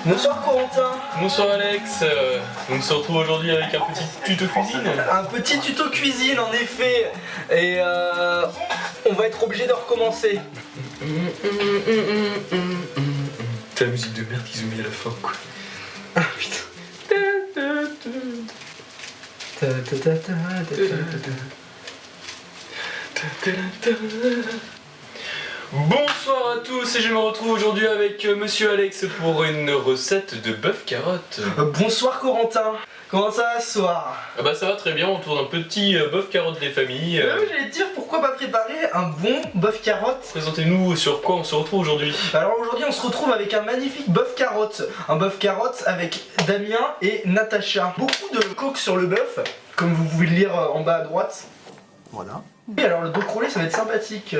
Bonsoir Corentin. Bonsoir Alex, on se retrouve aujourd'hui avec un petit tuto cuisine. Un petit tuto cuisine en effet. Et on va être obligé de recommencer. C'est la musique de merde qu'ils ont mis à la fin quoi. Ah putain. Bonsoir à tous et je me retrouve aujourd'hui avec Monsieur Alex pour une recette de bœuf carotte. Bonsoir Corentin. Comment ça va ce soir? Ah bah ça va très bien, on tourne un petit bœuf carotte des familles. J'allais te dire pourquoi pas préparer un bon bœuf carotte. Présentez-nous sur quoi on se retrouve aujourd'hui. Alors aujourd'hui on se retrouve avec un magnifique bœuf carotte. Un bœuf carotte avec Damien et Natacha. Beaucoup de coque sur le bœuf, comme vous pouvez le lire en bas à droite. Voilà. Et alors le dos crawlé ça va être sympathique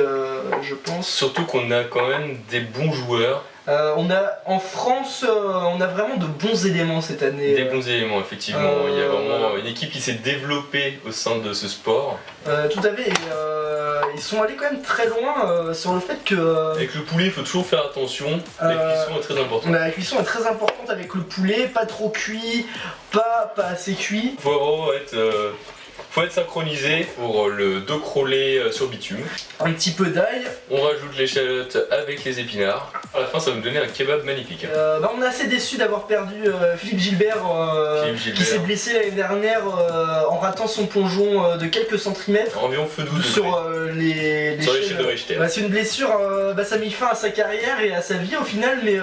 je pense. Surtout qu'on a quand même des bons joueurs. On a en France, on a vraiment de bons éléments cette année. Des bons éléments effectivement, il y a vraiment une équipe qui s'est développée au sein de ce sport. Tout à fait, et, ils sont allés quand même très loin sur le fait que... Avec le poulet il faut toujours faire attention, la cuisson est très importante. La cuisson est très importante avec le poulet, pas trop cuit, pas assez cuit. Faut vraiment être synchronisé pour le dos crawlé sur bitume. Un petit peu d'ail. On rajoute l'échalote avec les épinards. À la fin ça va me donner un kebab magnifique. On est assez déçu d'avoir perdu Philippe Gilbert, qui s'est blessé l'année dernière en ratant son plongeon de quelques centimètres. Environ feu 12 sur l'échelle de Richter. C'est une blessure, ça a mis fin à sa carrière et à sa vie au final, mais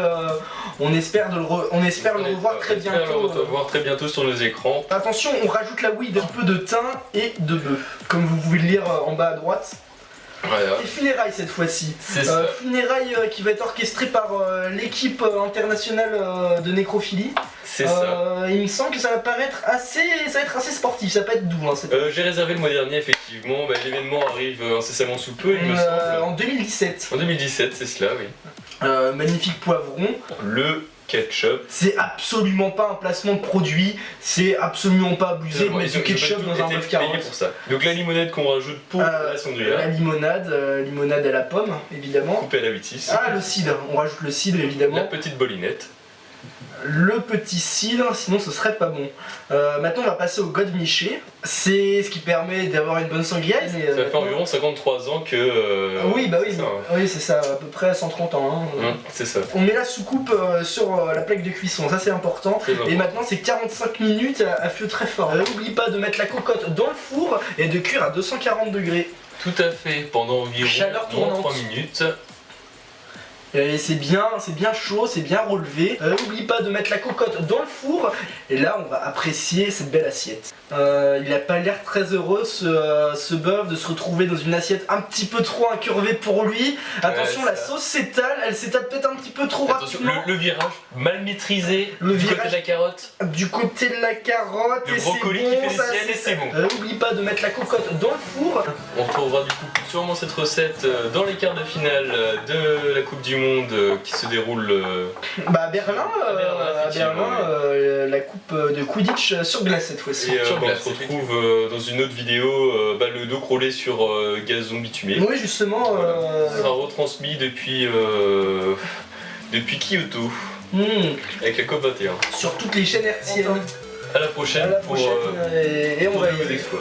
on espère le revoir très bientôt. On espère le revoir très bientôt sur nos écrans. Attention, on rajoute la weed, un peu de thym et de bœuf, comme vous pouvez le lire en bas à droite. Voilà. Et funérailles cette fois-ci. C'est ça. Funérailles qui va être orchestrée par l'équipe internationale de nécrophilie. C'est ça. Il me semble que ça va paraître assez, ça va être assez sportif, ça va pas être doux. J'ai réservé le mois dernier effectivement, l'événement arrive incessamment sous peu il me semble. En 2017. En 2017 c'est cela oui. Magnifique poivron. Le ketchup. C'est absolument pas un placement de produit, c'est absolument pas abusé de mettre du ketchup dans un bœuf carotte. Pour ça. Donc la limonade qu'on rajoute pour la sangria. La limonade à la pomme évidemment. Coupée à la 8-6. Ah le cidre, on rajoute le cidre évidemment. La petite bolinette. Le petit cidre, sinon ce serait pas bon. Maintenant on va passer au godemiché. C'est ce qui permet d'avoir une bonne sangria. Ça fait environ 53 ans que... oui bah oui, oui c'est ça, à peu près 130 ans. C'est ça. On met la soucoupe sur la plaque de cuisson, ça c'est important. Et maintenant c'est 45 minutes à feu très fort. N'oublie pas de mettre la cocotte dans le four et de cuire à 240 degrés. Tout à fait, pendant environ Chaleur tournante. 3 minutes. Et c'est bien chaud, c'est bien relevé. N'oublie pas de mettre la cocotte dans le four. Et là on va apprécier cette belle assiette. Il a pas l'air très heureux ce bœuf de se retrouver dans une assiette un petit peu trop incurvée pour lui. Attention, la sauce s'étale, elle s'étale peut-être un petit peu trop rapidement. Le virage mal maîtrisé du côté de la carotte. Du côté de la carotte, le brocoli qui fait les siennes et c'est bon. N'oublie pas de mettre la cocotte dans le four. On retrouvera du coup sûrement cette recette dans les quarts de finale de la Coupe du Monde qui se déroule à Berlin, la coupe de Quidditch sur glace cette fois-ci. On se retrouve dans une autre vidéo, le dos crawlé sur gazon bitumé. Oui justement. Ça sera retransmis depuis Kyoto, avec la COP 21. Sur toutes les chaînes hertziennes. À la prochaine, pour et on va de nouveaux exploits.